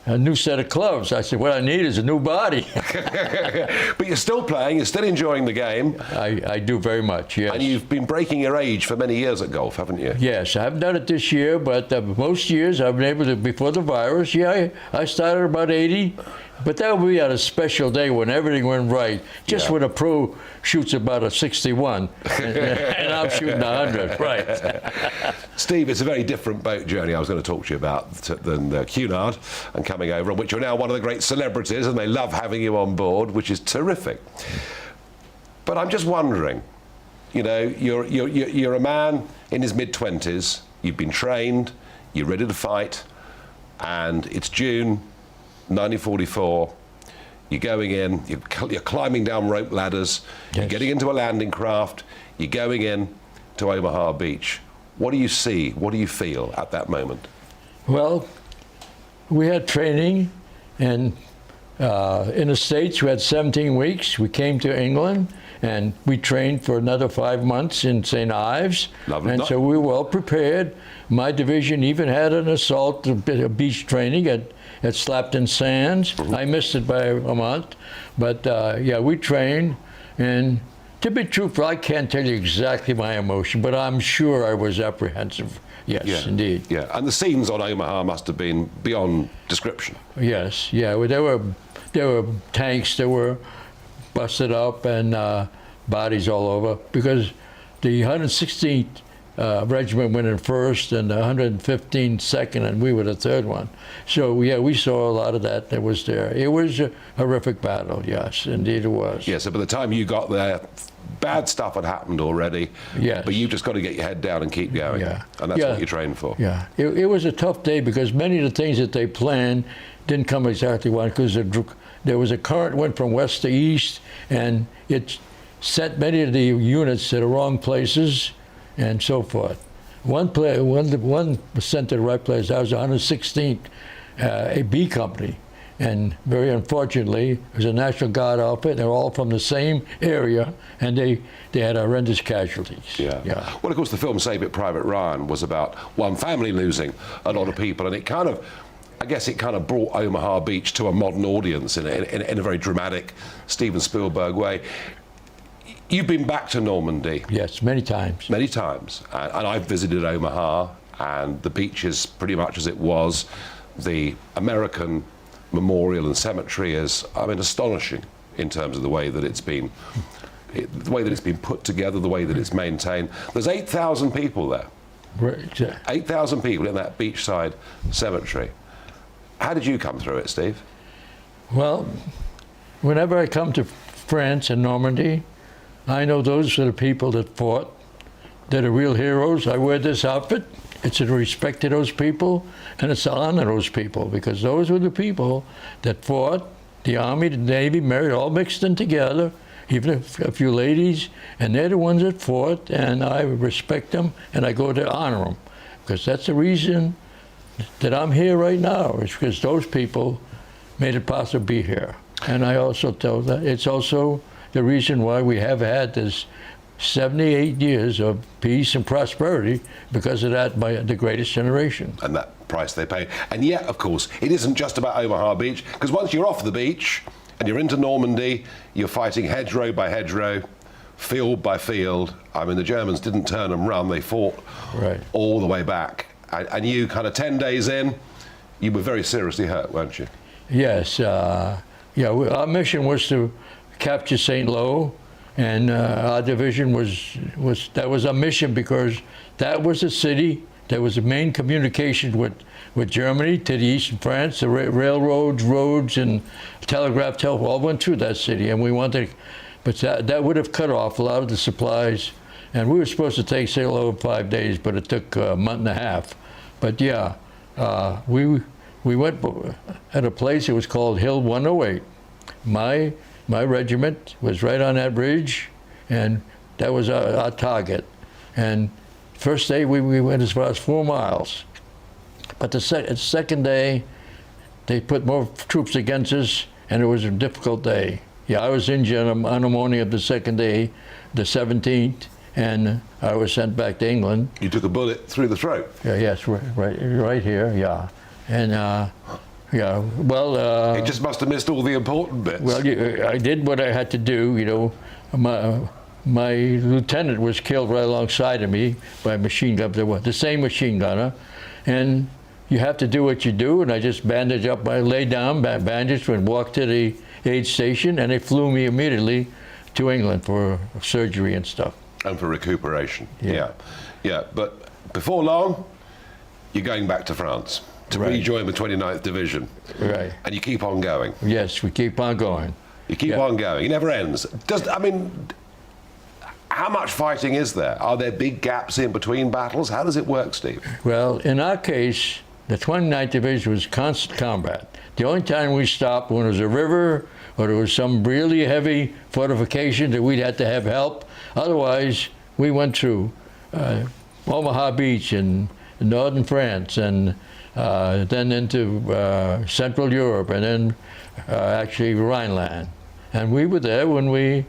Speaker 8: a new set of clubs. I said, what I need is a new body.
Speaker 5: But you're still playing, you're still enjoying the game.
Speaker 8: I do very much, yes.
Speaker 5: And you've been breaking your age for many years at golf, haven't you?
Speaker 8: Yes, I haven't done it this year, but most years I've been able to, before the virus, I started about 80. But that would be on a special day when everything went right. Just when a pro shoots about a 61, and I'm shooting 100, right.
Speaker 5: Steve, it's a very different boat journey I was going to talk to you about than Cunard and coming over, on which you're now one of the great celebrities, and they love having you on board, which is terrific. But I'm just wondering, you know, you're a man in his mid-20s, you've been trained, you're ready to fight, and it's June 1944, you're going in, you're climbing down rope ladders, you're getting into a landing craft, you're going in to Omaha Beach. What do you see, what do you feel at that moment?
Speaker 8: Well, we had training, and in the States we had 17 weeks. We came to England, and we trained for another 5 months in St. Ives.
Speaker 5: Lovely.
Speaker 8: And so we were well prepared. My division even had an assault beach training at Slapton Sands. I missed it by a month, but yeah, we trained. And to be truthful, I can't tell you exactly my emotion, but I'm sure I was apprehensive. Yes, indeed.
Speaker 5: Yeah, and the scenes on Omaha must have been beyond description.
Speaker 8: Yes, yeah. Well, there were tanks that were busted up and bodies all over, because the 116th regiment went in first, and the 115th second, and we were the third one. So yeah, we saw a lot of that was there. It was a horrific battle, yes, indeed it was.
Speaker 5: Yeah, so by the time you got there, bad stuff had happened already.
Speaker 8: Yes.
Speaker 5: But you've just got to get your head down and keep going.
Speaker 8: Yeah.
Speaker 5: And that's what you train for.
Speaker 8: Yeah. It was a tough day, because many of the things that they planned didn't come exactly right, because there was a current went from west to east, and it sent many of the units to the wrong places and so forth. One was sent to the right place. That was 116th, a B company. And very unfortunately, it was a National Guard outfit. They're all from the same area, and they had horrendous casualties.
Speaker 5: Yeah. Well, of course, the film Save It Private Ryan was about one family losing a lot of people, and it kind of, I guess it kind of brought Omaha Beach to a modern audience in a very dramatic Steven Spielberg way. You've been back to Normandy.
Speaker 8: Yes, many times.
Speaker 5: Many times. And I've visited Omaha, and the beach is pretty much as it was. The American Memorial and Cemetery is, I mean, astonishing in terms of the way that it's been put together, the way that it's maintained. There's 8,000 people there.
Speaker 8: Right.
Speaker 5: 8,000 people in that beachside cemetery. How did you come through it, Steve?
Speaker 8: Well, whenever I come to France and Normandy, I know those are the people that fought. They're the real heroes. I wear this outfit. It's in respect to those people, and it's to honor those people, because those were the people that fought. The Army, the Navy, married, all mixed in together, even a few ladies, and they're the ones that fought, and I respect them, and I go to honor them, because that's the reason that I'm here right now, is because those people made it possible to be here. And I also tell that it's also the reason why we have had this 78 years of peace and prosperity, because of that, by the greatest generation.
Speaker 5: And that price they paid. And yet, of course, it isn't just about Omaha Beach, because once you're off the beach and you're into Normandy, you're fighting hedgerow by hedgerow, field by field. I mean, the Germans didn't turn and run, they fought all the way back. And you kind of 10 days in, you were very seriously hurt, weren't you?
Speaker 8: Yes. Yeah, our mission was to capture St. Lo, and our division was our mission, because that was the city that was the main communication with Germany to the eastern France. The railroads, roads, and telegraph all went through that city, and we wanted, but that would have cut off a lot of the supplies. And we were supposed to take St. Lo in 5 days, but it took a month and a half. But yeah, we went at a place that was called Hill 108. My regiment was right on that ridge, and that was our target. And first day we went as far as 4 miles. But the second day, they put more troops against us, and it was a difficult day. Yeah, I was injured on the morning of the second day, the 17th, and I was sent back to England.
Speaker 5: You took a bullet through the throat?
Speaker 8: Yeah, yes, right here, yeah. And yeah, well...
Speaker 5: it just must have missed all the important bits.
Speaker 8: Well, I did what I had to do, you know. My lieutenant was killed right alongside of me by a machine gun, the same machine gunner. And you have to do what you do, and I just bandaged up, I lay down, bandaged, and walked to the aid station, and they flew me immediately to England for surgery and stuff.
Speaker 5: And for recuperation, yeah. But before long, you're going back to France to rejoin the 29th Division.
Speaker 8: Right.
Speaker 5: And you keep on going.
Speaker 8: Yes, we keep on going.
Speaker 5: You keep on going. It never ends. How much fighting is there? Are there big gaps in between battles? How does it work, Steve?
Speaker 8: Well, in our case, the 29th Division was constant combat. The only time we stopped when there was a river or there was some really heavy fortification that we'd had to have help. Otherwise, we went through Omaha Beach in northern France, and then into Central Europe, and then actually Rhineland. And we were there when we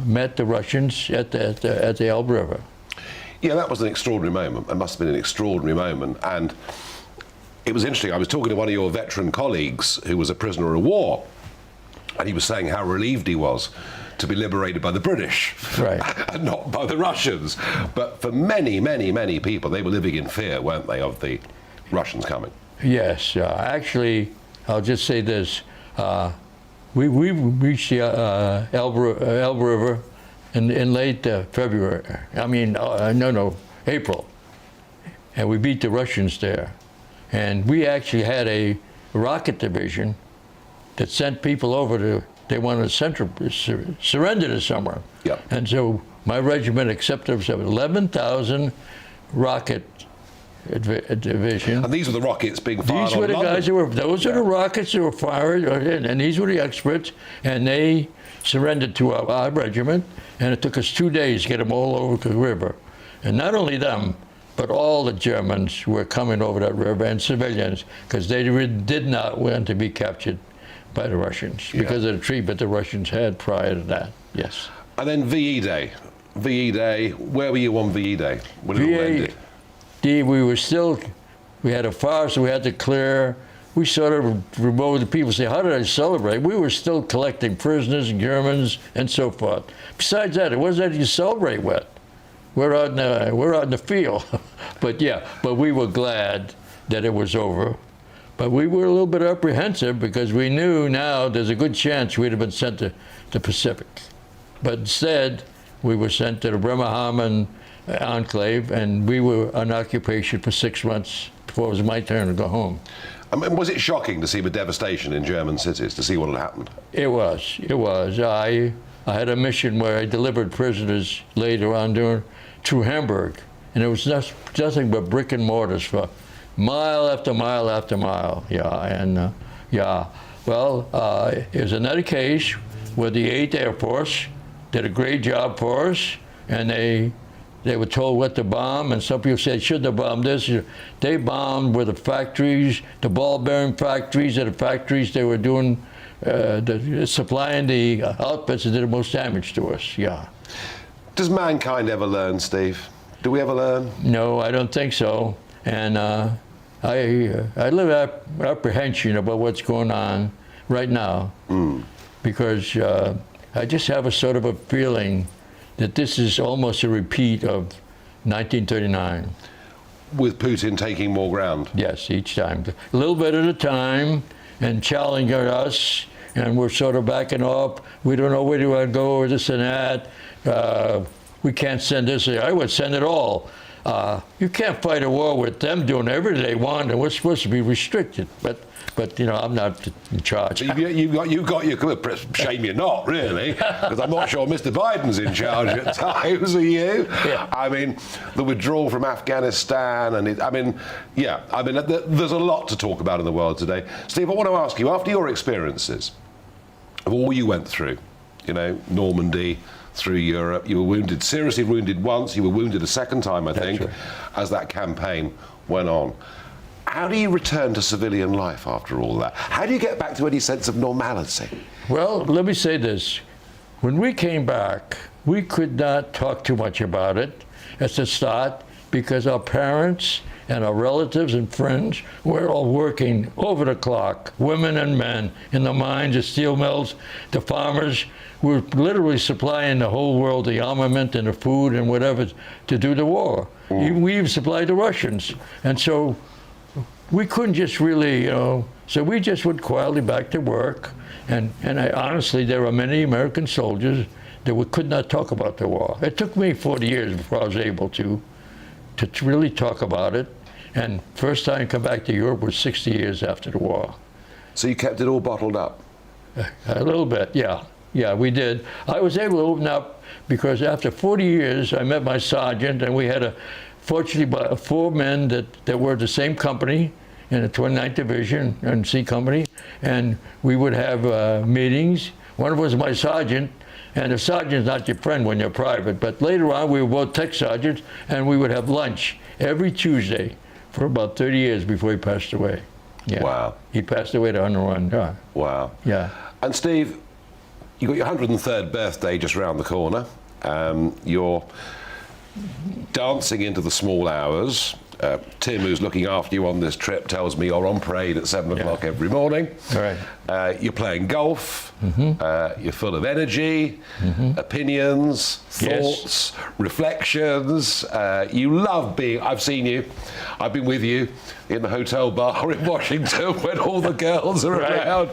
Speaker 8: met the Russians at the Elbe River.
Speaker 5: Yeah, that was an extraordinary moment. It must have been an extraordinary moment. And it was interesting. I was talking to one of your veteran colleagues who was a prisoner of war, and he was saying how relieved he was to be liberated by the British, and not by the Russians. But for many, many, many people, they were living in fear, weren't they, of the Russians coming?
Speaker 8: Yes. Actually, I'll just say this. We reached the Elbe River in late February. April. And we beat the Russians there. And we actually had a rocket division that sent people over to, they wanted to surrender this summer.
Speaker 5: Yep.
Speaker 8: And so my regiment accepted 11,000 rocket division.
Speaker 5: And these were the rockets being fired
Speaker 8: These were the guys who were, those are the rockets that were fired, and these were the experts, and they surrendered to our regiment, and it took us 2 days to get them all over the river. And not only them, but all the Germans were coming over that river, and civilians, because they did not want to be captured by the Russians because of the treatment the Russians had prior to that, yes.
Speaker 5: And then VE Day. VE Day, where were you on VE Day when it all ended?
Speaker 8: We had a forest we had to clear. We sort of removed the people say, how did I celebrate? We were still collecting prisoners and Germans and so forth. Besides that, it wasn't that you celebrate with. We're out in the field. But we were glad that it was over. But we were a little bit apprehensive because we knew now there's a good chance we'd have been sent to the Pacific. But instead, we were sent to the Bremerhaven enclave, and we were on occupation for 6 months before it was my turn to go home.
Speaker 5: I mean, was it shocking to see the devastation in German cities, to see what had happened?
Speaker 8: It was. I had a mission where I delivered prisoners later on through Hamburg, and it was nothing but brick and mortars for mile after mile after mile. Well, it was another case where the 8th Air Force did a great job for us, and they were told what to bomb, and some people said, shouldn't have bombed this. They bombed where the factories, the ball bearing factories, and the factories they were doing, supplying the outfits that did the most damage to us,
Speaker 5: Does mankind ever learn, Steve? Do we ever learn?
Speaker 8: No, I don't think so. And I live apprehension about what's going on right now, because I just have a sort of a feeling that this is almost a repeat of 1939.
Speaker 5: With Putin taking more ground?
Speaker 8: Yes, each time. A little bit at a time, and challenging us, and we're sort of backing off. We don't know where to go, or this and that. We can't send this. I would send it all. You can't fight a war with them doing everything they want, and we're supposed to be restricted. But you know, I'm not in charge.
Speaker 5: You've got your shame you're not, really, because I'm not sure Mr. Biden's in charge at times, are you?
Speaker 8: Yeah.
Speaker 5: I mean, the withdrawal from Afghanistan, and there's a lot to talk about in the world today. Steve, I want to ask you, after your experiences of all you went through, you know, Normandy, through Europe, you were wounded, seriously wounded once, you were wounded a second time, I think, as that campaign went on. How do you return to civilian life after all that? How do you get back to any sense of normality?
Speaker 8: Well, let me say this. When we came back, we could not talk too much about it at the start because our parents and our relatives and friends were all working over the clock, women and men, in the mines, the steel mills, the farmers. Were literally supplying the whole world the armament and the food and whatever to do the war. We even supplied the Russians. And so we couldn't just really, you know, so we just went quietly back to work. And honestly, there are many American soldiers that could not talk about the war. It took me 40 years before I was able to really talk about it. And first time I come back to Europe was 60 years after the war.
Speaker 5: So you kept it all bottled up?
Speaker 8: A little bit, yeah. Yeah, we did. I was able to open up because after 40 years, I met my sergeant, and we had fortunately 4 men that were the same company in the 29th Division and C Company, and we would have meetings. One of them was my sergeant, and the sergeant's not your friend when you're private, but later on we were both tech sergeants, and we would have lunch every Tuesday for about 30 years before he passed away. Yeah.
Speaker 5: Wow.
Speaker 8: He passed away to underrun. Yeah.
Speaker 5: Wow.
Speaker 8: Yeah.
Speaker 5: And Steve, you got your 103rd birthday just round the corner. You're dancing into the small hours. Tim, who's looking after you on this trip, tells me you're on parade at 7 o'clock every morning.
Speaker 8: All right.
Speaker 5: You're playing golf. You're full of energy, opinions, thoughts, reflections. You love being. I've seen you. I've been with you in the hotel bar in Washington when all the girls are around.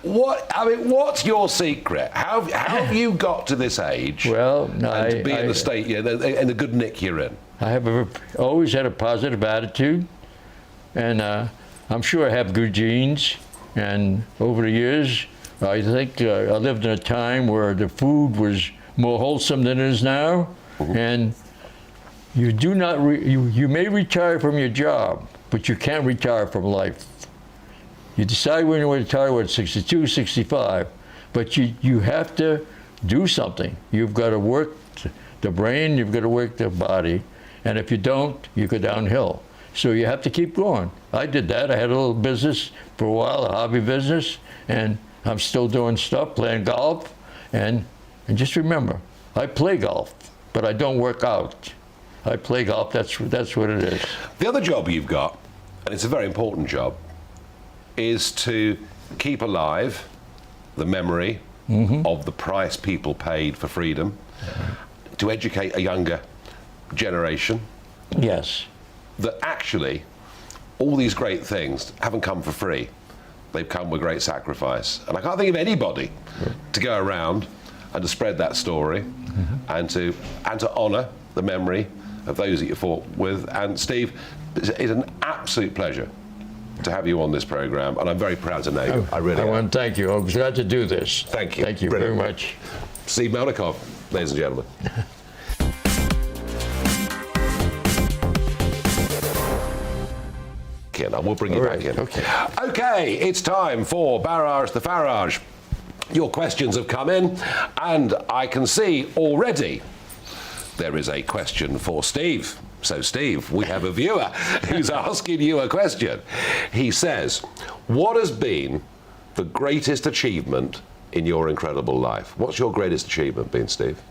Speaker 5: What's your secret? How have you got to this age?
Speaker 8: Well,
Speaker 5: and to be in the state, in the good nick you're in.
Speaker 8: I have always had a positive attitude, and I'm sure I have good genes. And over the years, I think I lived in a time where the food was more wholesome than it is now. And you do not, you may retire from your job, but you can't retire from life. You decide when you want to retire, at 62, 65, but you have to do something. You've got to work the brain, you've got to work the body. And if you don't, you go downhill. So you have to keep going. I did that. I had a little business for a while, a hobby business, and I'm still doing stuff, playing golf. And just remember, I play golf, but I don't work out. I play golf, that's what it is.
Speaker 5: The other job you've got, and it's a very important job, is to keep alive the memory of the price people paid for freedom, to educate a younger generation.
Speaker 8: Yes.
Speaker 5: That actually all these great things haven't come for free. They've come with great sacrifice. And I can't think of anybody to go around and to spread that story and to honour the memory of those that you fought with. And Steve, it's an absolute pleasure to have you on this programme, and I'm very proud to know you. I really am.
Speaker 8: I want to thank you. I was glad to do this.
Speaker 5: Thank you.
Speaker 8: Thank you very much.
Speaker 5: Steve Melnikov, ladies and gentlemen. And we'll bring you back in. Okay, it's time for Barrage the Farage. Your questions have come in, and I can see already there is a question for Steve. So, Steve, we have a viewer who's asking you a question. He says, what has been the greatest achievement in your incredible life? What's your greatest achievement been, Steve?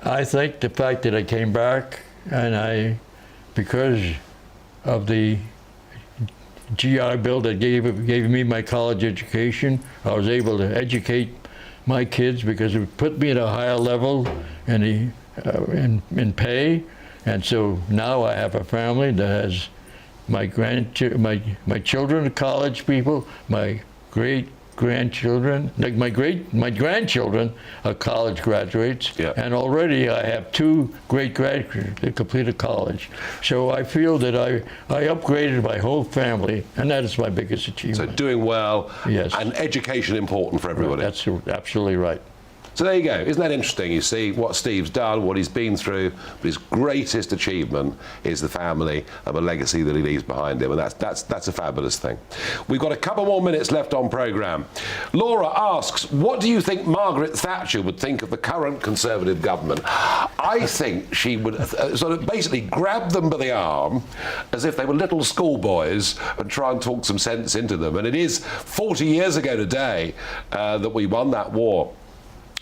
Speaker 8: I think the fact that I came back, and because of the GI Bill that gave me my college education, I was able to educate my kids because it put me at a higher level in pay. And so now I have a family that has my children are college people, my grandchildren, like my grandchildren are college graduates, and already I have 2 great graduates that completed college. So I feel that I upgraded my whole family, and that is my biggest achievement.
Speaker 5: So doing well,
Speaker 8: yes,
Speaker 5: and education important for everybody.
Speaker 8: That's absolutely right.
Speaker 5: So there you go. Isn't that interesting? You see what Steve's done, what he's been through, but his greatest achievement is the family and the legacy that he leaves behind him, and that's a fabulous thing. We've got a couple more minutes left on programme. Laura asks, what do you think Margaret Thatcher would think of the current Conservative government? I think she would sort of basically grab them by the arm as if they were little schoolboys and try and talk some sense into them. And it is 40 years ago today that we won that war.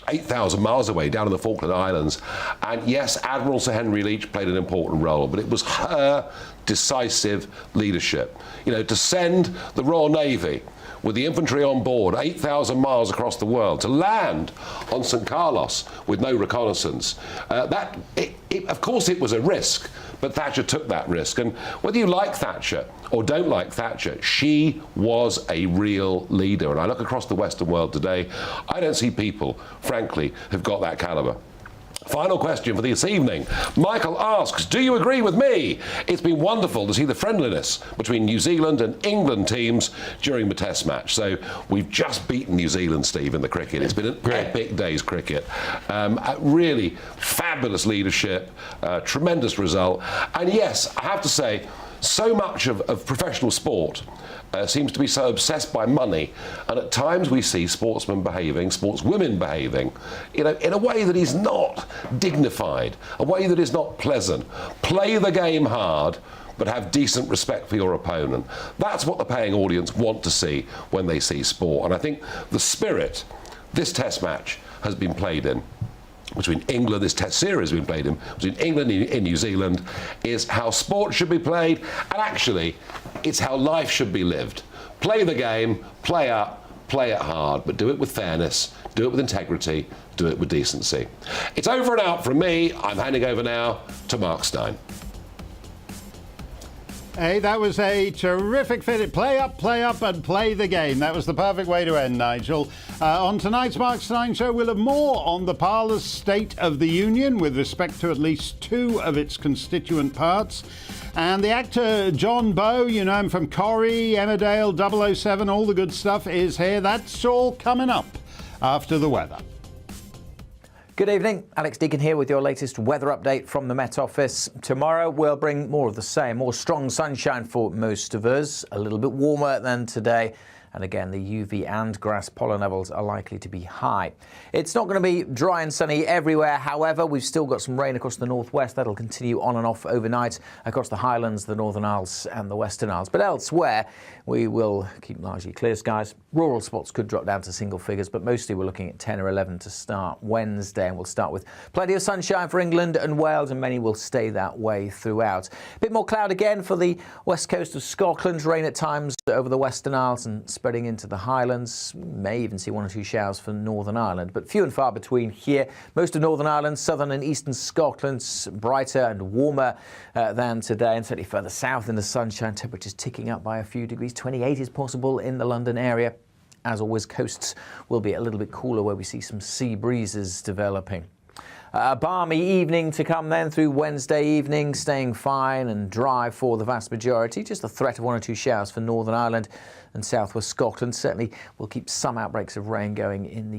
Speaker 5: 8,000 miles away, down in the Falkland Islands. And yes, Admiral Sir Henry Leach played an important role, but it was her decisive leadership. You know, to send the Royal Navy with the infantry on board 8,000 miles across the world, to land on St. Carlos with no reconnaissance. Of course it was a risk, but Thatcher took that risk. And whether you like Thatcher or don't like Thatcher, she was a real leader. And I look across the Western world today, I don't see people, frankly, who've got that calibre. Final question for this evening. Michael asks, do you agree with me? It's been wonderful to see the friendliness between New Zealand and England teams during the Test match. So we've just beaten New Zealand, Steve, in the cricket. It's been an epic day's cricket. Really fabulous leadership, tremendous result. And yes, I have to say, so much of professional sport seems to be so obsessed by money, and at times we see sportswomen behaving, you know, in a way that is not dignified, a way that is not pleasant. Play the game hard, but have decent respect for your opponent. That's what the paying audience want to see when they see sport, and I think the spirit this Test match has been played in, between England, this Test series has been played in, between England and New Zealand, is how sport should be played, and actually, it's how life should be lived. Play the game, play up, play it hard, but do it with fairness, do it with integrity, do it with decency. It's over and out from me. I'm handing over now to Mark Stein.
Speaker 10: Hey, that was a terrific fit. Play up, and play the game. That was the perfect way to end, Nigel. On tonight's Mark Stein Show, we'll have more on the Parlour's State of the Union with respect to at least 2 of its constituent parts. And the actor John Bowe, you know him from Corrie, Emmerdale, 007, all the good stuff is here. That's all coming up after the weather.
Speaker 11: Good evening, Alex Deacon here with your latest weather update from the Met Office. Tomorrow we'll bring more of the same, more strong sunshine for most of us, a little bit warmer than today. And again, the UV and grass pollen levels are likely to be high. It's not going to be dry and sunny everywhere. However, we've still got some rain across the northwest. That'll continue on and off overnight across the Highlands, the Northern Isles and the Western Isles. But elsewhere, we will keep largely clear skies. Rural spots could drop down to single figures, but mostly we're looking at 10 or 11 to start Wednesday. And we'll start with plenty of sunshine for England and Wales, and many will stay that way throughout. A bit more cloud again for the west coast of Scotland. Rain at times over the Western Isles and spreading into the Highlands. May even see 1 or 2 showers for Northern Ireland, but few and far between here. Most of Northern Ireland, southern and eastern Scotland, brighter and warmer than today, and certainly further south in the sunshine, temperatures ticking up by a few degrees. 28 is possible in the London area. As always, coasts will be a little bit cooler where we see some sea breezes developing. A balmy evening to come then through Wednesday evening, staying fine and dry for the vast majority. Just a threat of 1 or 2 showers for Northern Ireland and southwest Scotland. Certainly we'll keep some outbreaks of rain going in the